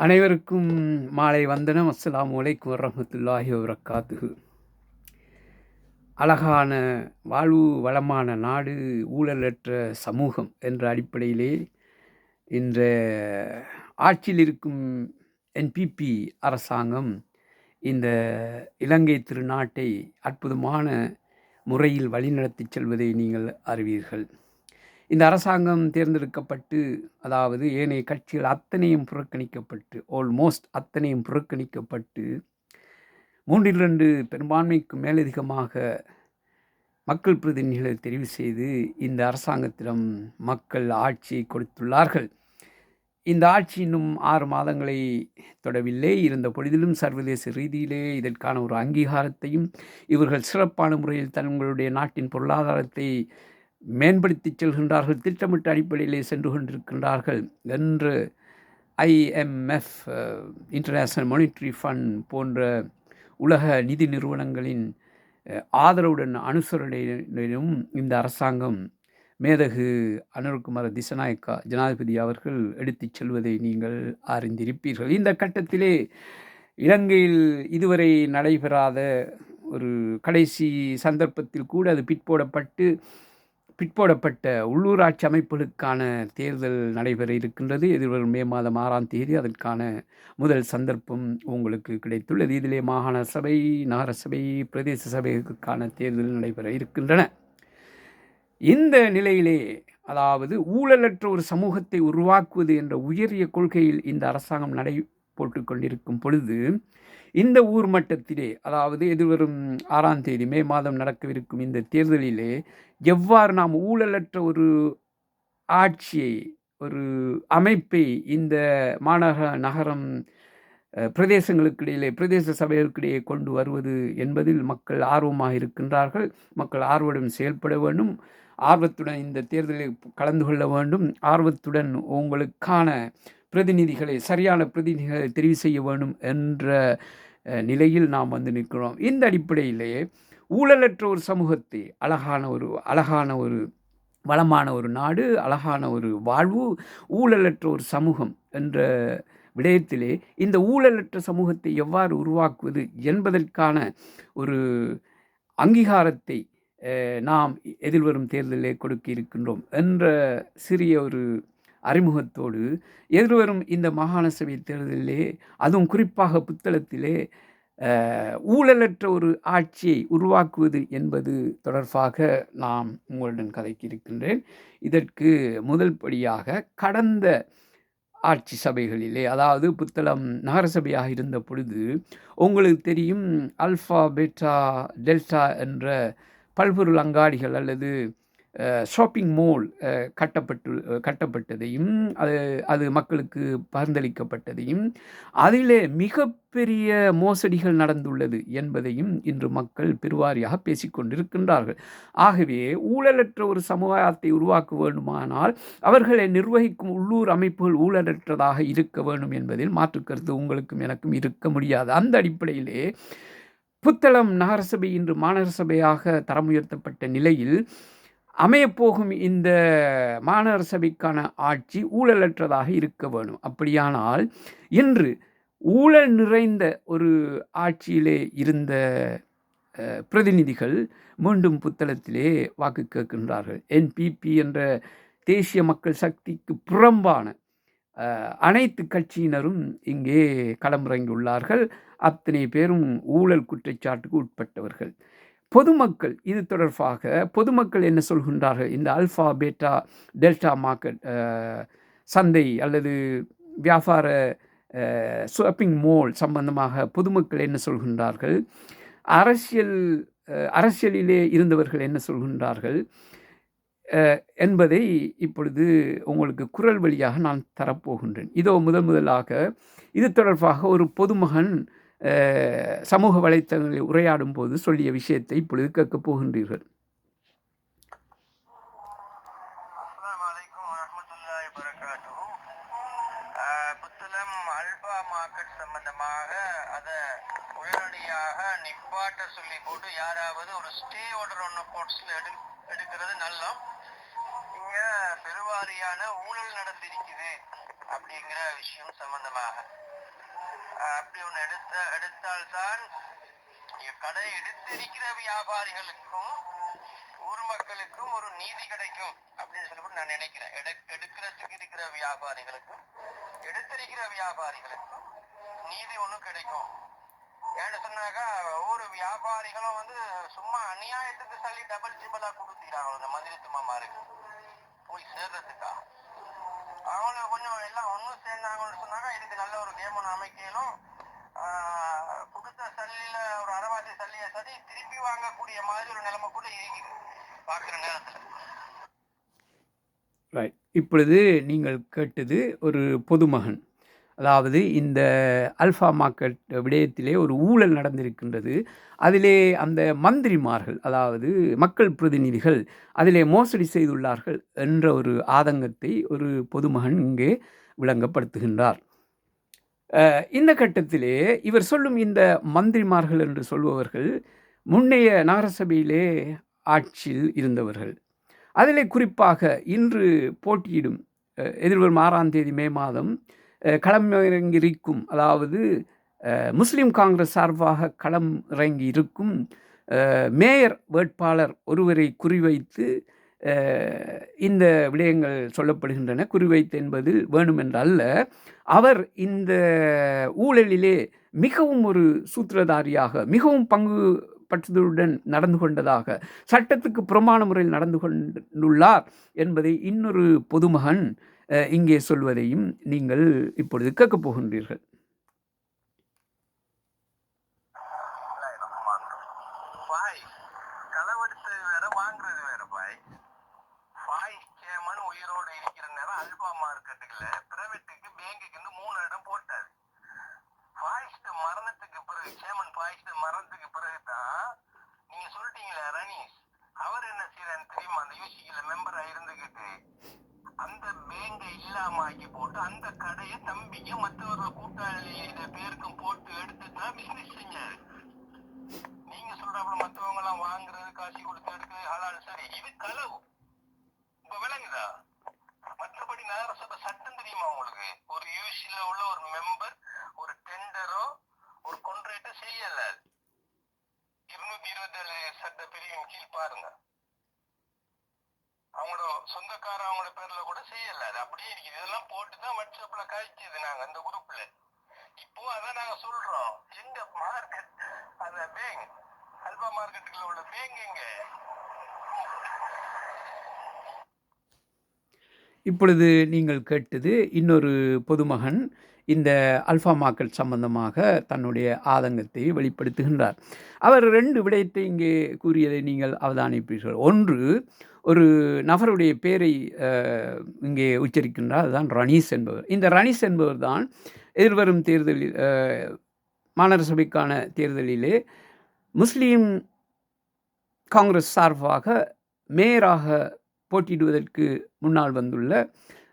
அனைவருக்கும் மாலை வந்தனம். அஸ்ஸலாமு அலைக்கும் வரஹ்மத்துல்லாஹி வபரகாத்துஹு. அழகான வாழ்வு, வளமான நாடு, ஊழலற்ற சமூகம் என்ற அடிப்படையிலே இந்த ஆட்சியில் இருக்கும் என்பிபி அரசாங்கம் இந்த இலங்கை திருநாட்டை அற்புதமான முறையில் வழிநடத்திச் செல்வதை நீங்கள் அறிவீர்கள். இந்த அரசாங்கம் தேர்ந்தெடுக்கப்பட்டு, அதாவது ஏனைய கட்சிகள் அத்தனையும் புறக்கணிக்கப்பட்டு, ஆல்மோஸ்ட் அத்தனையும் புறக்கணிக்கப்பட்டு 3/2 பெரும்பான்மைக்கு மேலதிகமாக மக்கள் பிரதிநிதிகளை தெரிவு செய்து இந்த அரசாங்கத்திடம் மக்கள் ஆட்சியை கொடுத்துள்ளார்கள். இந்த ஆட்சி இன்னும் 6 மாதங்களை தொடவில்லை. இருந்த பொழுதிலும் சர்வதேச ரீதியிலே இதற்கான ஒரு அங்கீகாரத்தையும், இவர்கள் சிறப்பான முறையில் தங்களுடைய நாட்டின் பொருளாதாரத்தை மேம்படுத்திச் செல்கின்றார்கள், திட்டமிட்ட அடிப்படையிலே சென்று கொண்டிருக்கின்றார்கள் என்று IMF, இன்டர்நேஷனல் மானிட்டரி ஃபண்ட் போன்ற உலக நிதி நிறுவனங்களின் ஆதரவுடன் அனுசரணையிலும் இந்த அரசாங்கம் மேதகு அனுரகுமார திசாநாயக்கா ஜனாதிபதி அவர்கள் எடுத்துச் செல்வதை நீங்கள் அறிந்திருப்பீர்கள். இந்த கட்டத்திலே இலங்கையில் இதுவரை நடைபெறாத ஒரு கடைசி சந்தர்ப்பத்தில் கூட அது பிற்போடப்பட்ட உள்ளூராட்சி அமைப்புகளுக்கான தேர்தல் நடைபெற இருக்கின்றது. எதிர்வரும் மே மாதம் 6ஆம் தேதி அதற்கான முதல் சந்தர்ப்பம் உங்களுக்கு கிடைத்துள்ளது. இதிலே மாகாண சபை, நகர சபை, பிரதேச சபைகளுக்கான தேர்தல் நடைபெற இருக்கின்றன. இந்த நிலையிலே, அதாவது ஊழலற்ற ஒரு சமூகத்தை உருவாக்குவது என்ற உயரிய கொள்கையில் இந்த அரசாங்கம் நடை போட்டு கொண்டிருக்கும் பொழுது, இந்த ஊர் மட்டத்திலே, அதாவது எதிர்வரும் 6ஆம் தேதி மே மாதம் நடக்கவிருக்கும் இந்த தேர்தலிலே எவ்வாறு நாம் ஊழலற்ற ஒரு ஆட்சியை, ஒரு அமைப்பை இந்த நகரம், பிரதேசங்களுக்கு இடையிலே, பிரதேச சபைகளுக்கிடையே கொண்டு வருவது என்பதில் மக்கள் ஆர்வமாக இருக்கின்றார்கள். மக்கள் ஆர்வத்துடன் செயல்பட வேண்டும், ஆர்வத்துடன் இந்த தேர்தலில் கலந்து கொள்ள வேண்டும், ஆர்வத்துடன் உங்களுக்கான பிரதிநிதிகளை, சரியான பிரதிநிதிகளை தெரிவு செய்ய வேண்டும் என்ற நிலையில் நாம் வந்து நிற்கிறோம். இந்த அடிப்படையிலே ஊழலற்ற ஒரு சமூகத்தை, அழகான ஒரு வளமான ஒரு நாடு, அழகான ஒரு வாழ்வு, ஊழலற்ற ஒரு சமூகம் என்ற விடயத்திலே இந்த ஊழலற்ற சமூகத்தை எவ்வாறு உருவாக்குவது என்பதற்கான ஒரு அங்கீகாரத்தை நாம் எதிர்வரும் தேர்தலிலே கொடுக்க இருக்கின்றோம் என்ற சிறிய ஒரு அறிமுகத்தோடு, எதிர்வரும் இந்த மாகாண சபை தேர்தலிலே, அதுவும் குறிப்பாக புத்தளத்திலே ஊழலற்ற ஒரு ஆட்சியை உருவாக்குவது என்பது தொடர்பாக நாம் உங்களுடன் கதைக்க இருக்கின்றேன். இதற்கு முதல் படியாக கடந்த ஆட்சி சபைகளிலே, அதாவது புத்தளம் நகர சபையாக இருந்த பொழுது உங்களுக்கு தெரியும், அல்ஃபா, பீட்டா, டெல்டா என்ற பல்பொருள் அங்காடிகள் அல்லது ஷாப்பிங் மால் கட்டப்பட்டதையும், அது மக்களுக்கு பகிர்ந்தளிக்கப்பட்டதையும், அதிலே மிகப்பெரிய மோசடிகள் நடந்துள்ளது என்பதையும் இன்று மக்கள் பெருவாரியாக பேசிக்கொண்டிருக்கின்றார்கள். ஆகவே ஊழலற்ற ஒரு சமுதாயத்தை உருவாக்க வேண்டுமானால் அவர்களை நிர்வகிக்கும் உள்ளூர் அமைப்புகள் ஊழலற்றதாக இருக்க வேண்டும் என்பதில் மாற்றுக்கருத்து உங்களுக்கும் எனக்கும் இருக்க முடியாது. அந்த அடிப்படையிலே புத்தளம் நகரசபை இன்று மாநகர சபையாக தரம் உயர்த்தப்பட்ட நிலையில் அமையப்போகும் இந்த மாநகர சபைக்கான ஆட்சி ஊழலற்றதாக இருக்க வேண்டும். அப்படியானால் இன்று ஊழல் நிறைந்த ஒரு ஆட்சியிலே இருந்த பிரதிநிதிகள் மீண்டும் புத்தளத்திலே வாக்கு கேட்கின்றார்கள். என்பிபி என்ற தேசிய மக்கள் சக்திக்கு புறம்பான அனைத்து கட்சியினரும் இங்கே களமிறங்கியுள்ளார்கள். அத்தனை பேரும் ஊழல் குற்றச்சாட்டுக்கு உட்பட்டவர்கள். பொதுமக்கள் இது தொடர்பாக பொதுமக்கள் என்ன சொல்கின்றார்கள்? இந்த அல்ஃபா, பீட்டா, டெல்டா மார்க்கெட் சந்தை அல்லது வியாபார ஷாப்பிங் மால் சம்பந்தமாக பொதுமக்கள் என்ன சொல்கின்றார்கள்? அரசியலிலே இருந்தவர்கள் என்ன சொல்கின்றார்கள் என்பதை இப்பொழுது உங்களுக்கு குரல் வழியாக நான் தரப்போகின்றேன். இதோ முதலாக இது தொடர்பாக ஒரு பொதுமகன் சமூக வலைத்தளங்களில் உரையாடும் போது சொல்லிய விஷயத்தை இப்பொழுது கேட்கப் போகின்றீர்கள். புத்தளம் அல்பா மார்க்கெட் சம்பந்தமாக அதை உடனடியாக நிப்பாட்ட சொல்லி போட்டு யாராவது ஒரு ஸ்டே ஆர்டர் ஒன்று போட்ஸ்ல எடுக்கிறது நல்ல. இங்க பெருவாரியான ஊழல் நடந்திருக்குது அப்படிங்கிற விஷயம் சம்பந்தமாக அப்படி ஒன்று எடுத்தால்தான் கடை எடுத்திருக்கிற வியாபாரிகளுக்கும் ஊர் மக்களுக்கும் ஒரு நீதி கிடைக்கும் அப்படின்னு சொல்லி நான் நினைக்கிறேன். எடுக்கிறதுக்கு இருக்கிற வியாபாரிகளுக்கும் எடுத்திருக்கிற வியாபாரிகளுக்கும் நீதி ஒண்ணு கிடைக்கும். ஏன்னு சொன்னாக்கா ஒவ்வொரு வியாபாரிகளும் சும்மா அநியாயத்துக்கு சொல்லி டபுள் சிம்பிளா கொடுத்துறாங்க இந்த மந்திரித்து மாமாருக்கு போய் சேர்றதுக்கா. அவங்கள கொஞ்சம் எல்லாம் ஒன்றும் சேர்ந்தாங்கன்னு சொன்னாக்கா இதுக்கு நல்ல ஒரு கேம் ஒன்று அமைக்கணும். கொடுத்த சல்லியில ஒரு அரைவாசி சல்லிய சரி திருப்பி வாங்கக்கூடிய மாதிரி ஒரு நிலைமை கூட இருக்குது பார்க்குற நேரத்தில். ரைட். இப்பொழுது நீங்கள் கேட்டது ஒரு பொதுமகன், அதாவது இந்த அல்ஃபா மார்க்கெட் விடயத்திலே ஒரு ஊழல் நடந்திருக்கின்றது. அதிலே அந்த மந்திரிமார்கள், அதாவது மக்கள் பிரதிநிதிகள் அதிலே மோசடி செய்துள்ளார்கள் என்ற ஒரு ஆதங்கத்தை ஒரு பொதுமகன் இங்கே விளங்கப்படுத்துகின்றார். இந்த கட்டத்திலே இவர் சொல்லும் இந்த மந்திரிமார்கள் என்று சொல்பவர்கள் முன்னைய நகரசபையிலே ஆட்சியில் இருந்தவர்கள். அதிலே குறிப்பாக இன்று போட்டியிடும் எதிர்வரும் 6ஆம் தேதி மே மாதம் களமிறங்கியிருக்கும், அதாவது முஸ்லீம் காங்கிரஸ் சார்பாக களம் இறங்கி இருக்கும் மேயர் வேட்பாளர் ஒருவரை குறிவைத்து இந்த விடயங்கள் சொல்லப்படுகின்றன. குறிவைத்து என்பதில் வேணுமென்றல்ல, அவர் இந்த ஊழலிலே மிகவும் ஒரு சூத்திரதாரியாக மிகவும் பங்கு பற்றுதலுடன் நடந்து கொண்டதாக, சட்டத்துக்கு புறமான முறையில் நடந்து கொண்டுள்ளார் என்பதை இன்னொரு பொதுமகன் இங்கே சொல்வதையும் நீங்கள் இப்பொழுது கேட்கப் போகின்றீர்கள். உயிரோடு இருக்கிற நேரம் அல்பா மார்க்கெட்டுல பிரைவேட்டுக்கு பேங்குக்கு 3 இடம் போட்டாரு. மரணத்துக்கு பிறகு சேமன் மரணத்துக்கு பிறகுதான் நீங்க சொல்லிட்டீங்களா ரனீஸ், அவர் என்ன செய்யறாரு தெரியுமா, அந்த யூசில மெம்பரா இருந்துகிட்டு அந்த பேங்க இல்லாம ஆக்கி போட்டு அந்த கடையை தம்பிக்கு மற்றவர்கள் கூட்டாளி பேருக்கும் போட்டு எடுத்துதான் பிசினஸ் செஞ்சாரு. நீங்க சொல்றப்ப மற்றவங்க எல்லாம் வாங்குறது காசு கொடுத்து எடுக்கிறது ஹலால், சரி, இது களவு. இப்ப விளங்குதா? மற்றபடி நகரசபை சட்டம் தெரியுமா உங்களுக்கு? ஒரு யூசில உள்ள ஒரு மெம்பர் ஒரு டெண்டரோ ஒரு கான்ட்ராக்டோ செய்யல. 227 சட்ட பிரிவின் கீழ் பாருங்க, அவங்களோட சொந்தக்கார அவங்களோட பேர்ல கூட செய்யல. அது அப்படியே இருக்குது. இதெல்லாம் போட்டுதான் வாட்ஸ்அப்ல காய்ச்சது நாங்க அந்த குரூப்ல. இப்போ அதான் நாங்க சொல்றோம், எங்க மார்க்கெட் அந்த பேங்க் அல்பா மார்க்கெட்டுக்குள்ள உள்ள பேங்க் எங்க? இப்பொழுது நீங்கள் கேட்டது இன்னொரு பொதுமகன் இந்த அல்ஃபா மார்க்கெட் சம்பந்தமாக தன்னுடைய ஆதங்கத்தை வெளிப்படுத்துகின்றார். அவர் 2 விடயத்தை இங்கே கூறியதை நீங்கள் அவதானிப்பீர்கள். ஒன்று, ஒரு நபருடைய பேரை இங்கே உச்சரிக்கின்றார், அதுதான் ரனீஸ் என்பவர். இந்த ரனீஸ் என்பவர் தான் எதிர்வரும் தேர்தலில் மாநகர சபைக்கான தேர்தலிலே முஸ்லீம் காங்கிரஸ் சார்பாக மேயராக போட்டியிடுவதற்கு முன்னால் வந்துள்ள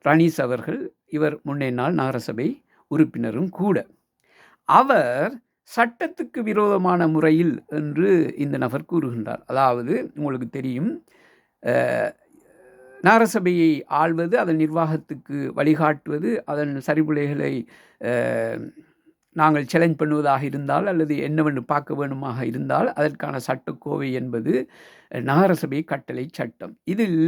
ரனீஸ் அவர்கள். இவர் முன்னே நாள் நகரசபை உறுப்பினரும் கூட. அவர் சட்டத்துக்கு விரோதமான முறையில் என்று இந்த நபர் கூறுகின்றார். அதாவது உங்களுக்கு தெரியும், நகரசபையை ஆள்வது, அதன் நிர்வாகத்துக்கு வழிகாட்டுவது, அதன் சரிபுலைகளை நாங்கள் சேலஞ்ச் பண்ணுவதாக இருந்தால் அல்லது என்னவென்று பார்க்க வேணுமாக இருந்தால் அதற்கான சட்டக்கோவை என்பது நகரசபை கட்டளை சட்டம். இதில்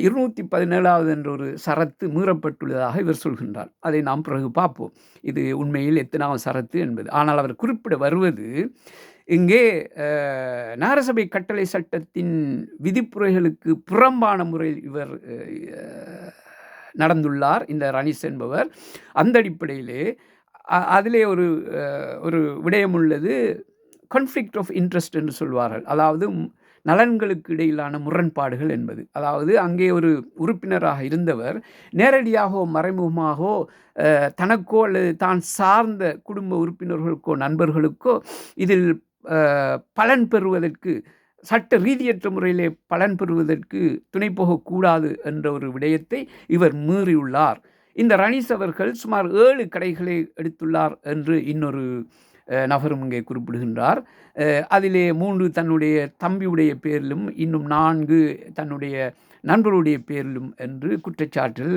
217வது என்ற ஒரு சரத்து மீறப்பட்டுள்ளதாக இவர் சொல்கின்றார். அதை நாம் பிறகு பார்ப்போம், இது உண்மையில் எத்தனாவது சரத்து என்பது. ஆனால் அவர் குறிப்பிட வருவது, இங்கே நகரசபை கட்டளை சட்டத்தின் விதிப்புரைகளுக்கு புறம்பான முறையில் இவர் நடந்துள்ளார் இந்த ரனீஸ் என்பவர். அந்த அடிப்படையிலே அதிலே ஒரு விடயம் உள்ளது, கான்ஃப்ளிக்ட் ஆஃப் இன்ட்ரெஸ்ட் என்று சொல்வார்கள். அதாவது நலன்களுக்கு இடையிலான முரண்பாடுகள் என்பது. அதாவது அங்கே ஒரு உறுப்பினராக இருந்தவர் நேரடியாகவோ மறைமுகமாகவோ தனக்கோ அல்லது தான் சார்ந்த குடும்ப உறுப்பினர்களுக்கோ நண்பர்களுக்கோ இதில் பலன் பெறுவதற்கு, சட்ட ரீதியற்ற முறையிலே பலன் பெறுவதற்கு துணை போகக்கூடாது என்ற ஒரு விடயத்தை இவர் மீறியுள்ளார். இந்த ரனீஸ் அவர்கள் சுமார் 7 கடைகளை எடுத்துள்ளார் என்று இன்னொரு நபரும் இங்கே குறிப்பிடுகின்றார். அதிலே 3 தன்னுடைய தம்பியுடைய பேரிலும் இன்னும் 4 தன்னுடைய நண்பருடைய பேரிலும் என்று குற்றச்சாட்டில்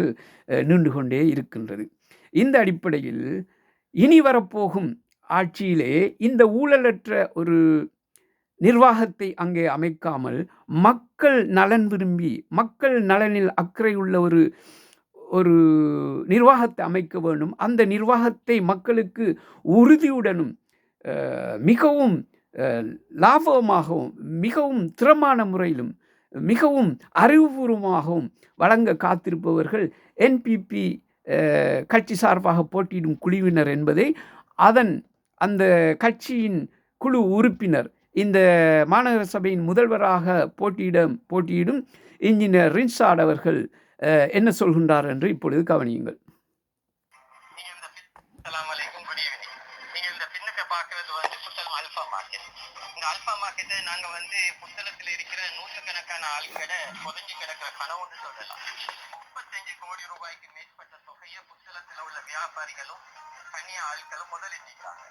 நீண்டு கொண்டே இருக்கின்றது. இந்த அடிப்படையில் இனி வரப்போகும் ஆட்சியிலே இந்த ஊழலற்ற ஒரு நிர்வாகத்தை அங்கே அமைக்காமல் மக்கள் நலன் விரும்பி மக்கள் நலனில் அக்கறை உள்ள ஒரு ஒரு நிர்வாகத்தை அமைக்க வேண்டும். அந்த நிர்வாகத்தை மக்களுக்கு உறுதியுடனும் மிகவும் லாபமாகவும் மிகவும் திறமான முறையிலும் மிகவும் அறிவுபூர்வமாகவும் வழங்க காத்திருப்பவர்கள் என்பிபி கட்சி சார்பாக போட்டியிடும் குழுவினர் என்பதை அந்த கட்சியின் குழு உறுப்பினர் இந்த மாநகர சபையின் முதல்வராக போட்டியிடும் இன்ஜினியர் ரின்சாட் அவர்கள் என்ன சொல்கின்றார் என்று இப்பொழுது கவனியுங்கள். நாங்க புத்தளத்தில் இருக்கிற நூற்றுக்கணக்கான ஆட்களை புதஞ்சு கிடக்கிற கனவுன்னு சொல்லலாம். 35 கோடி ரூபாய்க்கு மேற்பட்ட தொகையை புத்தளத்தில் உள்ள வியாபாரிகளும் தனிய ஆட்களும் முதலீட்டிக்கிறாங்க.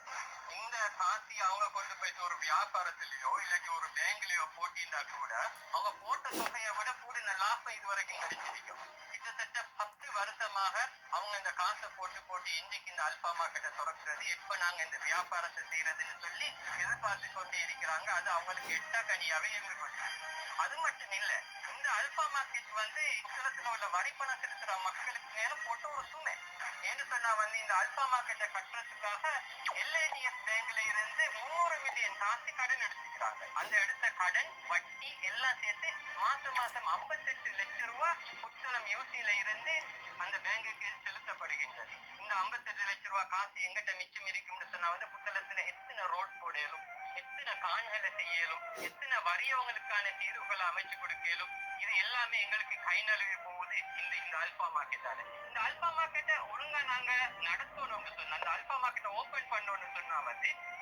இந்த காசி அவங்க கொண்டு போயிட்டு ஒரு வியாபாரத்திலேயோ இல்லாட்டி ஒரு பேங்க்லயோ போட்டிருந்தா கூட அவங்க போட்ட தொகையை விட கூடின லாபம் இதுவரைக்கும் கிடைச்சிருக்கும். கிட்டத்தட்ட 10 வருஷமாக அவங்க இந்த காசை போட்டு இன்றைக்கு இந்த அல்பா மார்க்கெட்டை திறக்கிறது, எப்ப நாங்க இந்த வியாபாரத்தை செய்யறதுன்னு சொல்லி எதிர்பார்த்து கொண்டு இருக்கிறாங்க. அது அவங்களுக்கு எட்ட கனியாவே இருக்கு. அது மட்டும் இல்ல, இந்த அல்பா மார்க்கெட் புத்தளத்துல உள்ள வரிப்பணம் செலுத்துற மக்களுக்கு நேரம் போட்ட ஒரு சுமை. ஏன்னு சொன்னா இந்த அல்பா மார்க்கெட்டை கட்டுறதுக்காக எல்ஐடிஎஸ் பேங்க்ல இருந்து 300 மில்லியன் காசு கடன் எடுத்துக்கிறாங்க. அந்த எடுத்த கடன் வட்டி எல்லாம் சேர்த்து மாசம் 58 லட்சம் ரூபாய் புத்தளம் யூசியில இருந்து அந்த பேங்குக்கு செலுத்தப்படுகின்றது. இந்த 58 லட்சம் ரூபாய் காசு எங்கிட்ட மிச்சம் இருக்கும்னு சொன்னா புத்தளத்துல எத்தனை ரோட் போடலும், எத்தனை காண்களை செய்யலும், எத்தனை வறியவங்களுக்கான தீர்வுகளை அமைச்சு கொடுக்கலும், இது எல்லாமே எங்களுக்கு கை நழுவி போகுது இந்த அல்பா மார்க்கெட்டால. இந்த அல்பா மார்க்கெட்டை ஒழுங்கா நாங்க நடத்தணும்னு சொன்னா, அந்த அல்பா மார்க்கெட்டை ஓபன் பண்ணணும்னு சொன்னா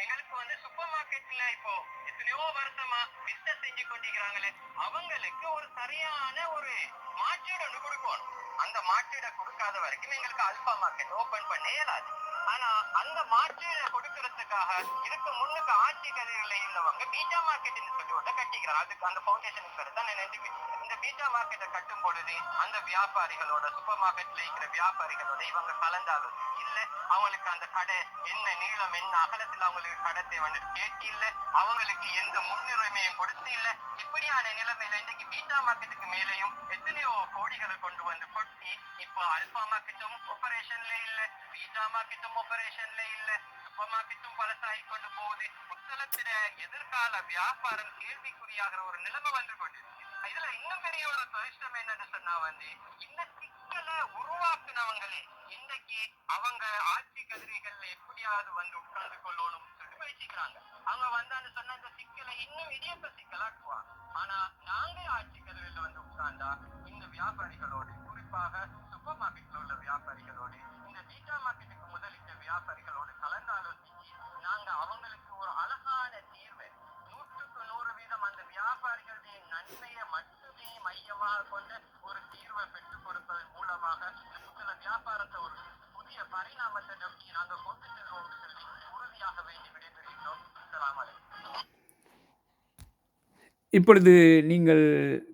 எங்களுக்கு சூப்பர் மார்க்கெட்ல இப்போ எத்தனையோ வருஷமா பிசினஸ் செஞ்சு கொண்டிருக்கிறாங்களே அவங்களுக்கு ஒரு சரியான ஒரு மாற்றீடு ஒன்று கொடுக்கணும். அந்த மாற்றீடை கொடுக்காத வரைக்கும் எங்களுக்கு அல்பா மார்க்கெட் ஓபன் பண்ண இயலாது. ஆனா அந்த மாற்றீடை கொடுக்கறதுக்காக இதுக்கு முன்னுக்கு ஆட்சி கதிரில் இருந்தவங்க பீட்டா மார்க்கெட் சொல்லி ஒன்றை கட்டிக்கிறாங்க. அதுக்கு அந்த பவுண்டேஷனுக்கு பேர் தான் இந்த பீட்டா மார்க்கெட்டை கட்டும் பொழுது அந்த வியாபாரிகளோட சூப்பர் மார்க்கெட்ல இருக்கிற வியாபாரிகளோட இவங்க கலந்தாலும் இல்ல, அவங்களுக்கு அந்த கடை என்ன நீளம் என்ன அகலத்தில் அவங்களுக்கு கடத்தை கேட்டு இல்ல, அவங்களுக்கு எந்த முன்னுரிமையும் கொடுத்து இல்ல. இப்படியான நிலைமையில இன்னைக்கு பீட்டா மார்க்கெட்டுக்கு மேலேயும் எத்தனையோ கோடிகளை கொண்டு கொட்டி இப்போ அல்பா மார்க்கெட்டும் ஆபரேஷன்ல இல்ல, பீட்டா மார்க்கெட்டும் ஆபரேஷன்ல இல்ல, சூப்பர் மார்க்கெட்டும் பலசாகி கொண்டு போகுது. புத்தளத்தில எதிர்கால வியாபாரம் கேள்விக்குறியாகிற ஒரு நிலைமை கொண்டிருக்கு. இதுல இன்னும் பெரிய ஒரு துரிஷ்டம் என்னன்னு சொன்னா இந்த சிக்கலை உருவாக்குனவங்களே இன்றைக்கு அவங்க ஆட்சி கதிரிகள்ல எப்படியாவது உட்கார்ந்து கொள்ளணும் சொல்லிட்டு முயற்சிக்கிறாங்க. அவங்க வந்தான்னு சொன்னா இந்த சிக்கலை இன்னும் இடியப்ப சிக்கலாக்குவாங்க. ஆனா நாங்க ஆட்சி கதிரில உட்கார்ந்தா இந்த வியாபாரிகளோடு, குறிப்பாக சூப்பர் மார்க்கெட்ல உள்ள வியாபாரிகளோடு, இந்த பீட்டா மார்க்கெட்டுக்கு முதலிட்ட வியாபாரிகளோடு கலந்தாலோசிச்சு நாங்க அவங்களுக்கு ஒரு அழகான தீர்வை 100% அந்த வியாபாரிகளுடைய நன்மையை மட்டுமே மையமாக கொண்ட ஒரு தீர்வை பெற்றுக் கொடுப்பதன் மூலமாக புத்தள வியாபாரத்தை ஒரு புதிய பரிணாமத்தை நோக்கி நாங்கள் கொண்டு செல்வோம் சொல்லி உறுதியாக வேண்டி விடைபெறுகிறோம். அஸ்ஸலாமு அலைக்கும். இப்பொழுது நீங்கள்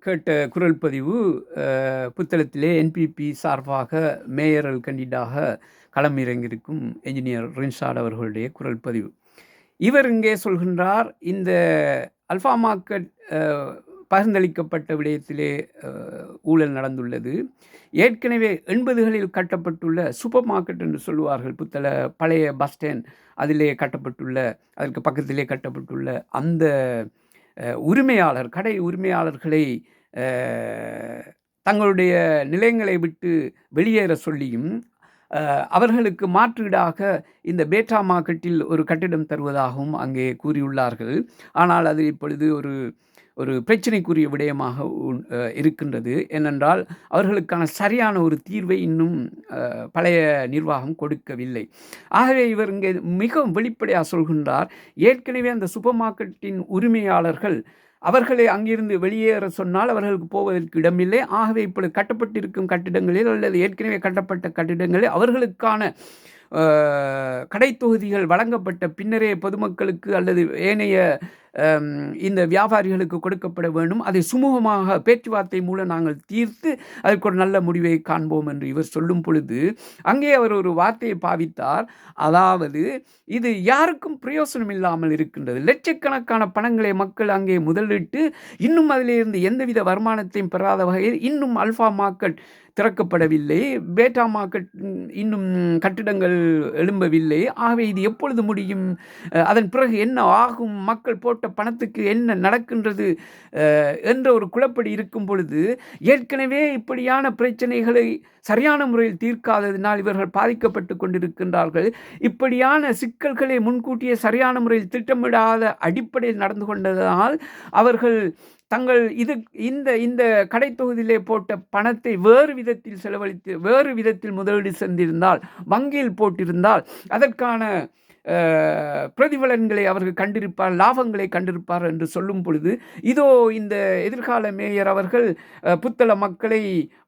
கேட்ட குரல் பதிவு புத்தளத்திலே என்பிபி சார்பாக மேயரல் கண்டிடாக களமிறங்கியிருக்கும் என்ஜினியர் ரின்சாட் அவர்களுடைய குரல் பதிவு. இவர் இங்கே சொல்கின்றார், இந்த அல்பா மார்க்கெட் பகிர்ந்தளிக்கப்பட்ட விடயத்திலே ஊழல் நடந்துள்ளது. ஏற்கனவே 80களில் கட்டப்பட்டுள்ள சூப்பர் மார்க்கெட் என்று சொல்லுவார்கள், புத்தள பழைய பஸ் ஸ்டாண்ட் அதிலே கட்டப்பட்டுள்ள, அதற்கு பக்கத்திலே கட்டப்பட்டுள்ள அந்த கடை உரிமையாளர்களை தங்களுடைய நிலையங்களை விட்டு வெளியேற சொல்லியும் அவர்களுக்கு மாற்றீடாக இந்த பேட்டா மார்க்கெட்டில் ஒரு கட்டிடம் தருவதாகவும் அங்கே கூறியுள்ளார்கள். ஆனால் அது இப்பொழுது ஒரு பிரச்சனைக்குரிய விடயமாக இருக்கின்றது. ஏனென்றால் அவர்களுக்கான சரியான ஒரு தீர்வை இன்னும் பழைய நிர்வாகம் கொடுக்கவில்லை. ஆகவே இவர் இங்கே மிகவும் வெளிப்படையாக சொல்கின்றார், ஏற்கனவே அந்த சூப்பர் மார்க்கெட்டின் உரிமையாளர்கள் அவர்களை அங்கிருந்து வெளியேற சொன்னால் அவர்களுக்கு போவதற்கு இடமில்லை. ஆகவே இப்பொழுது கட்டப்பட்டிருக்கும் கட்டிடங்களில் அல்லது ஏற்கனவே கட்டப்பட்ட கட்டிடங்களில் அவர்களுக்கான கடை தொகுதிகள் வழங்கப்பட்ட பின்னரே பொதுமக்களுக்கு அல்லது ஏனைய இந்த வியாபாரிகளுக்கு கொடுக்கப்பட வேண்டும். அதை சுமூகமாக பேச்சுவார்த்தை மூலம் நாங்கள் தீர்த்து அதற்கு ஒரு நல்ல முடிவை காண்போம் என்று இவர் சொல்லும் பொழுது அங்கே அவர் ஒரு வார்த்தையை பாவித்தார். அதாவது இது யாருக்கும் பிரயோசனம் இல்லாமல் இருக்கின்றது. லட்சக்கணக்கான பணங்களை மக்கள் அங்கே முதலிட்டு இன்னும் அதிலிருந்து எந்தவித வருமானத்தையும் பெறாத வகையில் இன்னும் அல்ஃபா மார்க்கெட் திறக்கப்படவில்லை, பேட்டா மார்க்கெட் இன்னும் கட்டிடங்கள் எழும்பவில்லை. ஆகவே இது எப்பொழுது முடியும், அதன் பிறகு என்ன ஆகும், மக்கள் போட்ட பணத்துக்கு என்ன நடக்கின்றது என்ற ஒரு குழப்படி இருக்கும் பொழுது ஏற்கனவே இப்படியான பிரச்சனைகளை சரியான முறையில் தீர்க்காததினால் இவர்கள் பாதிக்கப்பட்டு கொண்டிருக்கின்றார்கள். இப்படியான சிக்கல்களை முன்கூட்டியே சரியான முறையில் திட்டமிடாத அடிப்படையில் நடந்து கொண்டதனால் அவர்கள் தங்கள் இந்த இந்த கடை தொகுதியிலே போட்ட பணத்தை வேறு விதத்தில் செலவழித்து வேறு விதத்தில் முதலீடு சென்றிருந்தால், வங்கியில் போட்டிருந்தால் அதற்கான பிரதிபலன்களை அவர்கள் கண்டிருப்பார், லாபங்களை கண்டிருப்பார் என்று சொல்லும் பொழுது இதோ இந்த எதிர்கால மேயர் அவர்கள் புத்தள மக்களை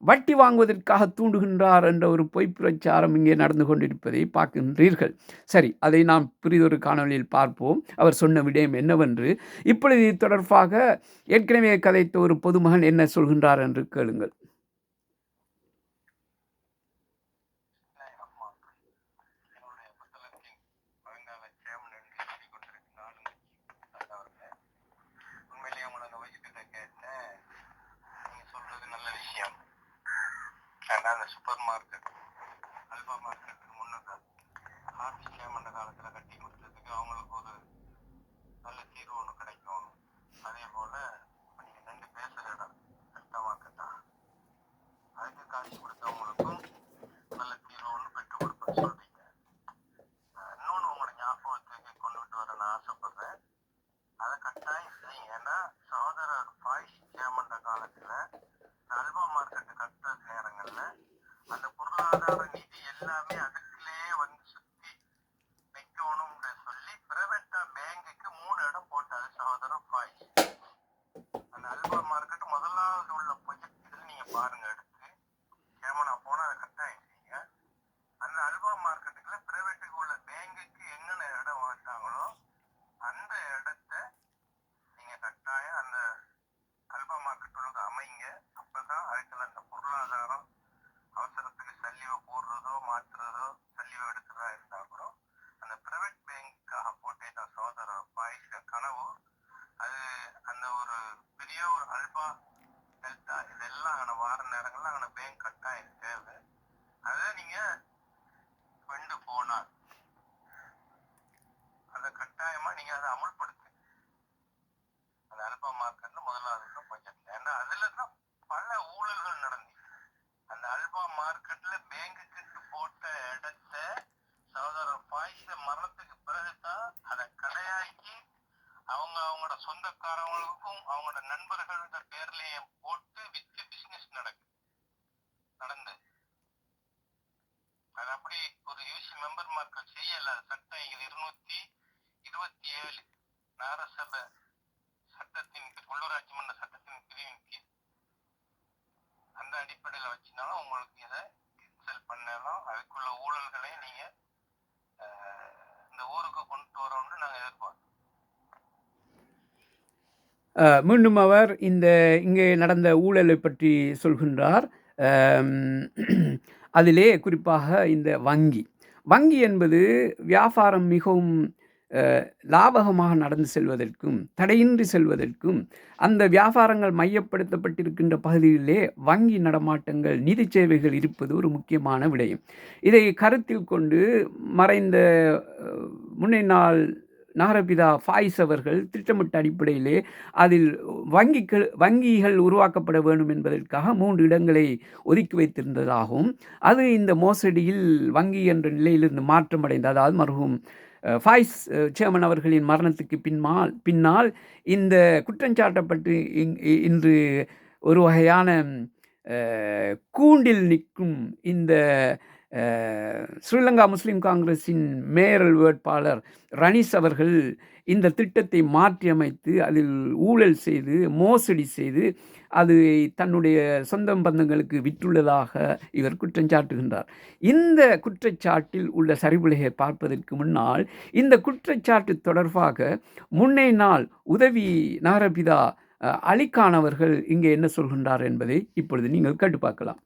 வட்டி வாங்குவதற்காக தூண்டுகின்றார் என்ற ஒரு பொய் பிரச்சாரம் இங்கே நடந்து கொண்டிருப்பதை பார்க்கின்றீர்கள். சரி, அதை நாம் பிறிதொரு காணொலியில் பார்ப்போம். அவர் சொன்ன விடயம் என்னவென்று. இப்பொழுது இது தொடர்பாக ஏற்கனவே கதைத்த ஒரு பொதுமகன் என்ன சொல்கின்றார் என்று கேளுங்கள். அந்த சூப்பர் மார்க்கெட் அல்பா மார்க்கெட் முன்னுக்கு ஆர்டி சேமண்ட காலத்துல கட்டி கொடுத்ததுக்கு அவங்களுக்கு ஒரு நல்ல தீர்வு ஒன்று கிடைக்கும். அதே போல நீங்க ரெண்டு பேசுற இடம் அல்பா மார்க்கெட்டா, அதுக்கு காட்சி கொடுத்தவங்களுக்கும் நல்ல தீர்வு ஒன்று பெற்றுக் கொடுப்பேன்னு சொல்றீங்க. இன்னொன்று உங்களோட ஞாபகத்துக்கு கொண்டுட்டு வர நான் ஆசைப்படுறேன். அதை கட்டாயம் செய்யுங்க. ஏன்னா சகோதரர் ஃபாய்ஸ் சேமண்ட காலத்துல அல்பா மார்க்கெட்டு கட்டுற நேரங்கள்ல அந்த பொருளாதார நிதி எல்லாமே அதுக்குள்ளே வந்து சுத்தி வைக்கணும்னு சொல்லி பிரைவேட்டா பேங்குக்கு 3 இடம் போட்டாரு சகோதரர் ஃபாய்ஸ். அந்த அல்பா மார்க்கெட் முதலாவது உள்ள ப்ரொஜெக்ட் இதுல நீங்க பாருங்க, எடுத்து கேமரா போனா அதை கட்டாயம் செய்யுங்க. அந்த அல்பா மார்க்கெட்டுக்குள்ள பிரைவேட்டுக்கு உள்ள பேங்குக்கு என்னென்ன இடம் வாங்கிட்டாங்களோ அந்த இடத்த நீங்க கட்டாயம் அந்த அல்பா மார்க்கெட் உள்ளது அமைங்க. அப்பதான் அதுக்குள்ள அந்த பொருளாதாரம் அவசரத்துக்கு சல்லிவை போடுறதோ மாற்றுறதோ சல்லிவை எடுக்கிறதா இருந்தா கூட அந்த பிரைவேட் பேங்க்காக போட்டே தான் சகோதரர் பாய்ஸ்க கனவு. அது அந்த ஒரு பெரிய ஒரு அல்பா டெல்டா இதெல்லாம் அங்கே வார நேரங்கள்ல அங்கே பேங்க் கட்டாயம் தேவை. அதை நீங்க கொண்டு போனால் அதை கட்டாயமா நீங்க அதை அமுல்படுத்து. அந்த அல்பா மார்க்கெட்ல முதலாவது பட்ஜெட்ல, ஏன்னா அதுல தான் பல ஊழல்கள் நடந்து அந்த அல்பா மார்க்கெட்ல பேங்குக்கு போட்ட இடத்த சகோதரர் பாய்ஸ மரணத்துக்கு பிறகுதான் அதை கடையாக்கி அவங்களோட சொந்தக்காரங்களுக்கும் அவங்களோட நண்பர்களோட பேர்லயே போட்டு வித்து பிசினஸ் நடந்து அது அப்படி ஒரு யூசி மெம்பர் மார்கள் செய்யல. சட்டம் 227 நகரசபை சட்டத்தின் உள்ளூராட்சி மன்ற சட்டத்தின் பிரிவின் கீழ் அந்த அடிப்படையில் வச்சுனாலும் உங்களுக்கு இதை கேன்சல் பண்ணலாம். அதுக்குள்ள ஊழல்களை நீங்க இந்த ஊருக்கு கொண்டு வரோம்னு நாங்கள் எதிர்பார்க்கிறோம். மீண்டும் அவர் இங்கே நடந்த ஊழலை பற்றி சொல்கின்றார். அதிலே குறிப்பாக இந்த வங்கி என்பது வியாபாரம் மிகவும் லாபகமாக நடந்து செல்வதற்கும் தடையின்றி செல்வதற்கும் அந்த வியாபாரங்கள் மையப்படுத்தப்பட்டிருக்கின்ற பகுதிகளிலே வங்கி நடமாட்டங்கள் நிதி சேவைகள் இருப்பது ஒரு முக்கியமான விடயம். இதை கருத்தில் கொண்டு மறைந்த முன்னாள் நகரபிதா ஃபாய்ஸ் அவர்கள் திட்டமிட்ட அடிப்படையிலே அதில் வங்கிகள் உருவாக்கப்பட வேண்டும் என்பதற்காக 3 இடங்களை ஒதுக்கி வைத்திருந்ததாகவும் அது இந்த மோசடியில் வங்கி என்ற நிலையிலிருந்து மாற்றமடைந்த, அதாவது மருகும் ஃபாய்ஸ் சேர்மன் அவர்களின் மரணத்துக்கு பின்னால் இந்த குற்றஞ்சாட்டப்பட்டு இன்று ஒரு வகையான கூண்டில் நிற்கும் இந்த ஸ்ரீலங்கா முஸ்லீம் காங்கிரஸின் மேயரல் வேட்பாளர் ரணிஸ் அவர்கள் இந்த திட்டத்தை மாற்றி அமைத்து அதில் ஊழல் செய்து மோசடி செய்து அது தன்னுடைய சொந்த பந்தங்களுக்கு விற்றுள்ளதாக இவர் குற்றஞ்சாட்டுகின்றார். இந்த குற்றச்சாட்டில் உள்ள சரிவுகளை பார்ப்பதற்கு முன்னால் இந்த குற்றச்சாட்டு தொடர்பாக முன்னை நாள் உதவி நகரபிதா அலிகான் அவர்கள் இங்கே என்ன சொல்கின்றார் என்பதை இப்பொழுது நீங்கள் கேட்டு பார்க்கலாம்.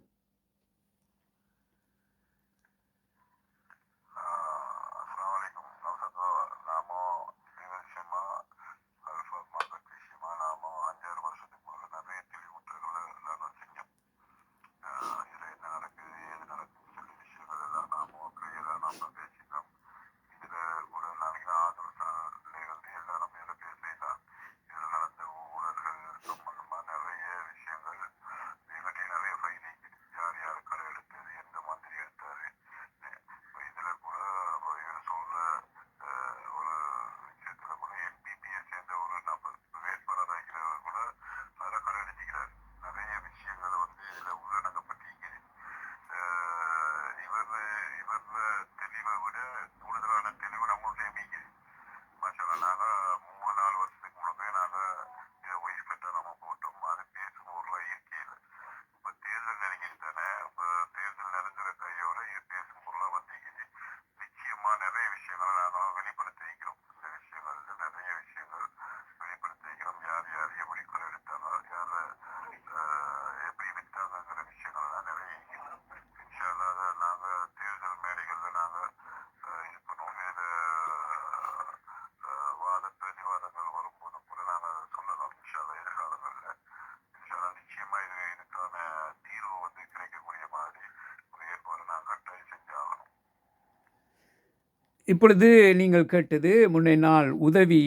இப்பொழுது நீங்கள் கேட்டது முன்னை நாள் உதவி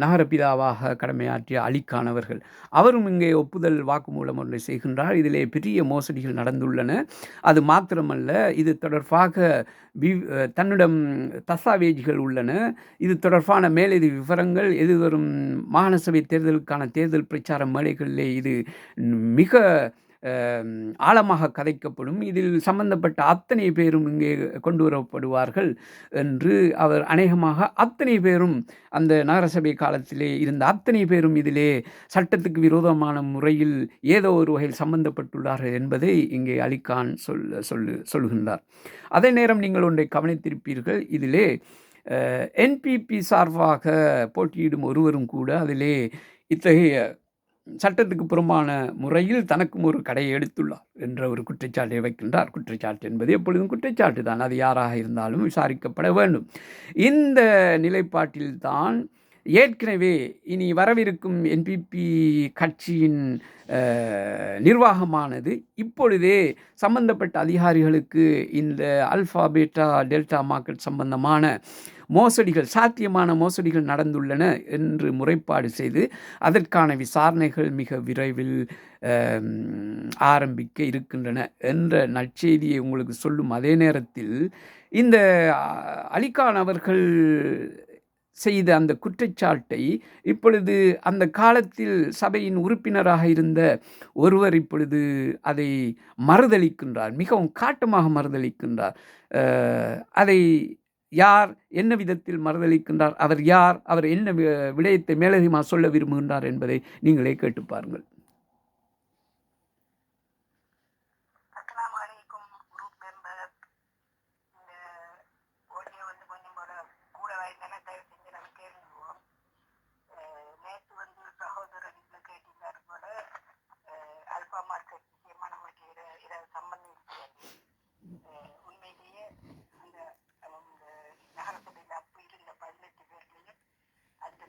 நகரபிதாவாக கடமையாற்றிய அலிகான் அவர்கள். அவரும் இங்கே ஒப்புதல் வாக்குமூலம் ஒன்றை செய்கின்றார். இதிலே பெரிய மோசடிகள் நடந்துள்ளன. அது மாத்திரமல்ல, இது தொடர்பாக தன்னிடம் தஸ்தாவேஜுகள் உள்ளன. இது தொடர்பான மேலதி விவரங்கள் எதிர்வரும் மாகாண சபை தேர்தலுக்கான தேர்தல் பிரச்சார மேடைகளிலே இது மிக ஆழமாக கதைக்கப்படும். இதில் சம்பந்தப்பட்ட அத்தனை பேரும் இங்கே கொண்டு வரப்படுவார்கள் என்று அவர் அநேகமாக அத்தனை பேரும் அந்த நகரசபை காலத்திலே இருந்த அத்தனை பேரும் இதிலே சட்டத்துக்கு விரோதமான முறையில் ஏதோ ஒரு வகையில் சம்பந்தப்பட்டுள்ளார்கள் என்பதை இங்கே அலிகான் சொல்லுகின்றார். அதே நேரம் நீங்கள் ஒன்றை கவனித்திருப்பீர்கள். இதிலே என்பிபி சார்பாக போட்டியிடும் ஒருவரும் கூட அதிலே இத்தகைய சட்டத்துக்கு புறம்பான முறையில் தனக்கும் ஒரு கடையை எடுத்துள்ளார் என்ற ஒரு குற்றச்சாட்டை வைக்கின்றார். குற்றச்சாட்டு என்பது எப்பொழுதும் குற்றச்சாட்டு தான். அது யாராக இருந்தாலும் விசாரிக்கப்பட வேண்டும். இந்த நிலைப்பாட்டில்தான் ஏற்கனவே இனி வரவிருக்கும் என்பிபி கட்சியின் நிர்வாகமானது இப்பொழுதே சம்பந்தப்பட்ட அதிகாரிகளுக்கு இந்த அல்ஃபா பீட்டா டெல்டா மார்க்கெட் சம்பந்தமான மோசடிகள், சாத்தியமான மோசடிகள் நடந்துள்ளன என்று முறைப்பாடு செய்து அதற்கான விசாரணைகள் மிக விரைவில் ஆரம்பிக்க இருக்கின்றன என்ற நற்செய்தியை உங்களுக்கு சொல்லும் அதே நேரத்தில் இந்த அலிகான் அவர்கள் செய்த அந்த குற்றச்சாட்டை இப்பொழுது அந்த காலத்தில் சபையின் உறுப்பினராக இருந்த ஒருவர் இப்பொழுது அதை மறுதளிக்கின்றார், மிகவும் காட்டமாக மறுதளிக்கின்றார். அதை யார் என்ன விதத்தில் மறுதளிக்கின்றார், அவர் யார், அவர் என்ன விடயத்தை மேலதிகமாக சொல்ல விரும்புகின்றார் என்பதை நீங்களே கேட்டு பாருங்கள்.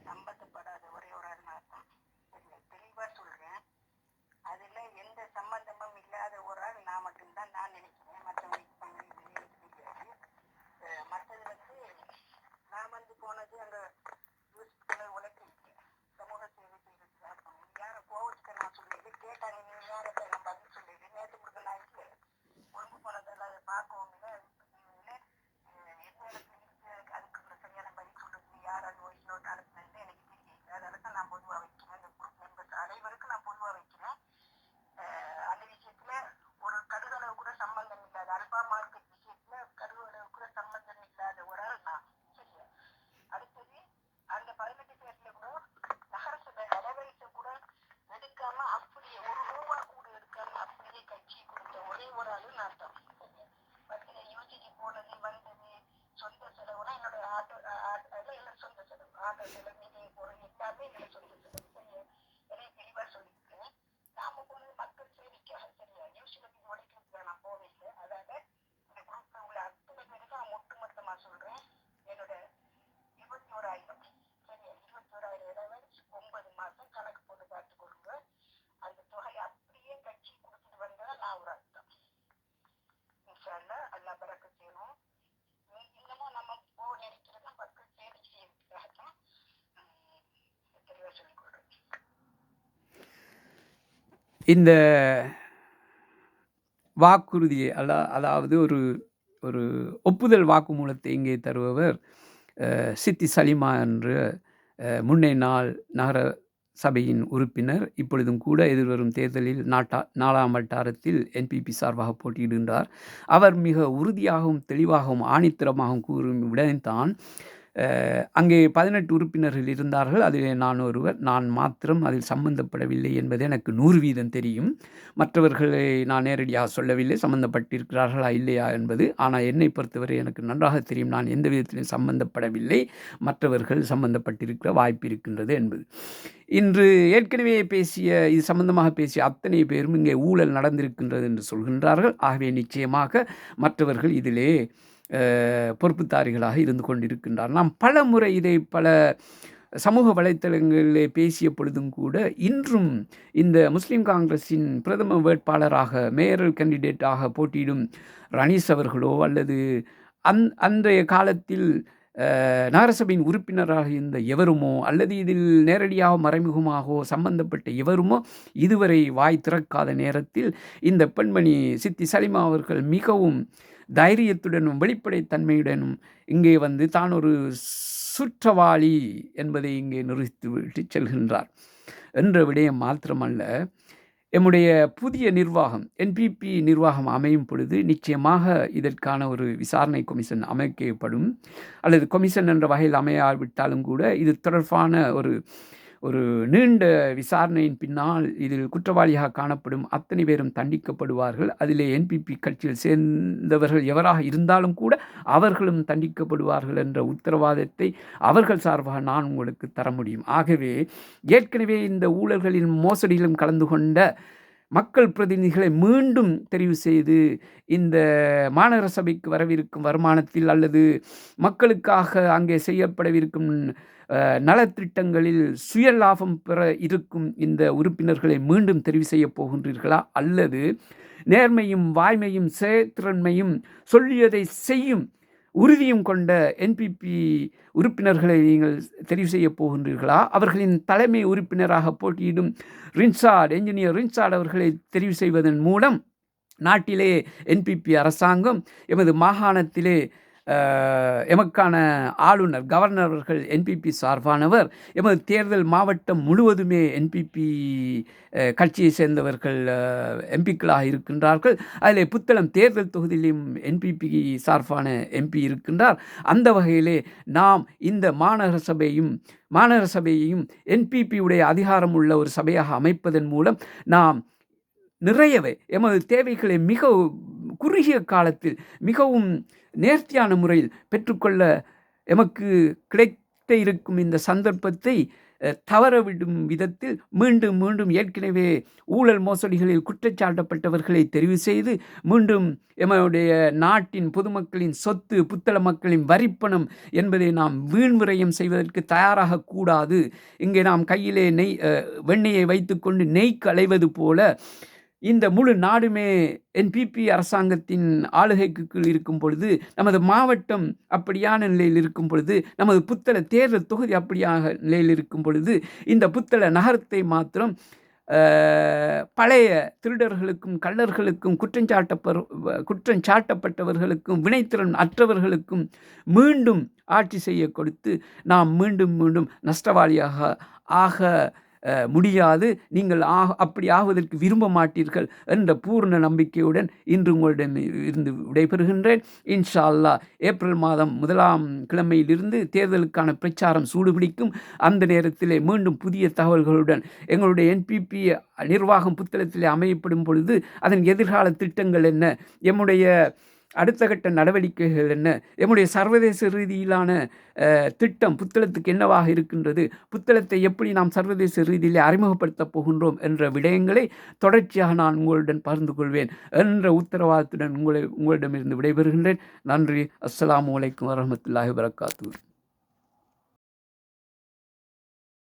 சம்பந்தப்படாத ஒரே ஒரு ஆள் நான் தெளிவா சொல்றேன். இந்த வாக்குறுதியை அதாவது ஒரு ஒரு ஒப்புதல் வாக்குமூலத்தை இங்கே தருபவர் சித்தி சலிமா என்ற முன்னைய நகர சபையின் உறுப்பினர். இப்பொழுதும் கூட எதிர்வரும் தேர்தலில் 4ஆம் வட்டாரத்தில் என்பிபி சார்பாக போட்டியிடுகின்றார். அவர் மிக உறுதியாகவும் தெளிவாகவும் ஆணித்தரமாகவும் கூறும் விடயம்தான், அங்கே 18 உறுப்பினர்கள் இருந்தார்கள். அதிலே நான் ஒருவர். நான் மாத்திரம் அதில் சம்பந்தப்படவில்லை என்பது எனக்கு 100% தெரியும். மற்றவர்களை நான் நேரடியாக சொல்லவில்லை சம்பந்தப்பட்டிருக்கிறார்களா இல்லையா என்பது. ஆனால் என்னை பொறுத்தவரை எனக்கு நன்றாக தெரியும் நான் எந்த விதத்திலும் சம்பந்தப்படவில்லை, மற்றவர்கள் சம்பந்தப்பட்டிருக்கிற வாய்ப்பு இருக்கின்றது என்பது. இன்று ஏற்கனவே இது சம்பந்தமாக பேசிய அத்தனை பேரும் இங்கே ஊழல் நடந்திருக்கின்றது என்று சொல்கின்றார்கள். ஆகவே நிச்சயமாக மற்றவர்கள் இதிலே பொறுப்புதாரிகளாக இருந்து கொண்டிருக்கின்றார். நாம் பல முறை இதை பல சமூக வலைத்தளங்களிலே பேசிய பொழுதும் கூட இன்றும் இந்த முஸ்லீம் காங்கிரஸின் பிரதம வேட்பாளராக மேயரல் கேண்டிடேட்டாக போட்டியிடும் ரனீஸ் அவர்களோ அல்லது அன்றைய காலத்தில் நகரசபையின் உறுப்பினராக இருந்த எவருமோ அல்லது இதில் நேரடியாக மறைமுகமாகவோ சம்பந்தப்பட்ட எவருமோ இதுவரை வாய் திறக்காத நேரத்தில் இந்த பெண்மணி சித்தி சலிமா அவர்கள் மிகவும் தைரியத்துடனும் வெளிப்படைத்தன்மையுடனும் இங்கே வந்து தான் ஒரு சுற்றவாளி என்பதை இங்கே நிறுத்திவிட்டு செல்கின்றார் என்ற விடயம் மாத்திரமல்ல, எம்முடைய புதிய நிர்வாகம் என்பிபி நிர்வாகம் அமையும் பொழுது நிச்சயமாக இதற்கான ஒரு விசாரணை கமிஷன் அமைக்கப்படும். அல்லது கமிஷன் என்ற வகையில் அமையாவிட்டாலும் கூட இது தொடர்பான ஒரு நீண்ட விசாரணையின் பின்னால் இதில் குற்றவாளியாக காணப்படும் அத்தனை பேரும் தண்டிக்கப்படுவார்கள். அதிலே என்பிபி கட்சியில் சேர்ந்தவர்கள் எவராக இருந்தாலும் கூட அவர்களும் தண்டிக்கப்படுவார்கள் என்ற உத்தரவாதத்தை அவர்கள் சார்பாக நான் உங்களுக்கு தர முடியும். ஆகவே ஏற்கனவே இந்த ஊழல்களின் மோசடியிலும் கலந்து கொண்ட மக்கள் பிரதிநிதிகளை மீண்டும் தெரிவு செய்து இந்த மாநகர சபைக்கு வரவிருக்கும் வருமானத்தில் அல்லது மக்களுக்காக அங்கே செய்யப்படவிருக்கும் நலத்திட்டங்களில் சுய லாபம் பெற இருக்கும் இந்த உறுப்பினர்களை மீண்டும் தெரிவு செய்ய போகின்றீர்களா, அல்லது நேர்மையும் வாய்மையும் செயற்திறன்மையும் சொல்லியதை செய்யும் உறுதியும் கொண்ட என்பிபி உறுப்பினர்களை நீங்கள் தெரிவு செய்ய போகின்றீர்களா? அவர்களின் தலைமை உறுப்பினராக போட்டியிடும் என்ஜினியர் ரின்சாட் அவர்களை தெரிவு செய்வதன் மூலம் நாட்டிலே என்பிபி அரசாங்கம், எமது மாகாணத்திலே எமக்கான ஆளுநர் கவர்னர் அவர்கள் என்பிபி சார்பானவர், எமது தேர்தல் மாவட்டம் முழுவதுமே என்பிபி கட்சியை சேர்ந்தவர்கள் எம்பிக்களாக இருக்கின்றார்கள். அதில் புத்தளம் தேர்தல் தொகுதியிலும் என்பிபி சார்பான எம்பி இருக்கின்றார். அந்த வகையிலே நாம் இந்த மாநகர சபையையும் என்பிபியுடைய அதிகாரம் உள்ள ஒரு சபையாக அமைப்பதன் மூலம் நாம் நிறையவே எமது தேவைகளை மிக குறுகிய காலத்தில் மிகவும் நேர்த்தியான முறையில் பெற்றுக்கொள்ள எமக்கு கிடைக்க இருக்கும் இந்த சந்தர்ப்பத்தை தவறவிடும் விதத்தில் மீண்டும் மீண்டும் ஏற்கனவே ஊழல் மோசடிகளில் குற்றச்சாட்டப்பட்டவர்களை தெரிவு செய்து மீண்டும் எம்முடைய நாட்டின் பொதுமக்களின் சொத்து, புத்தள மக்களின் வரிப்பணம் என்பதை நாம் வீண்விரயம் செய்வதற்கு தயாராக கூடாது. இங்கே நாம் கையிலே வெண்ணெயை வைத்துக்கொண்டு நெய்க்கு அலைவது போல இந்த முழு நாடுமே என்பிபி அரசாங்கத்தின் ஆளுகைக்கு கீழ் இருக்கும் பொழுது, நமது மாவட்டம் அப்படியான நிலையில் இருக்கும் பொழுது, நமது புத்தள தேர்தல் தொகுதி அப்படியாக நிலையில் இருக்கும் பொழுது, இந்த புத்தள நகரத்தை மாத்திரம் பழைய திருடர்களுக்கும் கள்ளர்களுக்கும் குற்றஞ்சாட்டப்பட்டவர்களுக்கும் வினைத்திறன் அற்றவர்களுக்கும் மீண்டும் ஆட்சி செய்ய கொடுத்து நாம் மீண்டும் மீண்டும் நஷ்டவாளியாக ஆக முடியாது. நீங்கள் அப்படி ஆகுவதற்கு விரும்ப மாட்டீர்கள் என்ற பூர்ண நம்பிக்கையுடன் இன்று உங்களிடம் இருந்து விடைபெறுகின்றேன். இன்ஷா அல்லாஹ் ஏப்ரல் மாதம் 1ஆம் கிழமையிலிருந்து தேர்தலுக்கான பிரச்சாரம் சூடுபிடிக்கும். அந்த நேரத்திலே மீண்டும் புதிய தகவல்களுடன் எங்களுடைய என்பிபி நிர்வாகம் புத்தளத்திலே அமையப்படும் பொழுது அதன் எதிர்கால திட்டங்கள் என்ன, எம்முடைய அடுத்த கட்ட நடவடிக்கைகள் என்ன, எம்முடைய சர்வதேச ரீதியிலான திட்டம் புத்தளத்துக்கு என்னவாக இருக்கின்றது, புத்தளத்தை எப்படி நாம் சர்வதேச ரீதியிலே அறிமுகப்படுத்தப் போகின்றோம் என்ற விடயங்களை தொடர்ச்சியாக நான் உங்களுடன் பகிர்ந்து கொள்வேன் என்ற உத்தரவாதத்துடன் உங்களிடமிருந்து விடைபெறுகின்றேன். நன்றி. அஸ்ஸலாமு அலைக்கும் வரஹ்மத்துல்லாஹி வபரகாத்துஹு.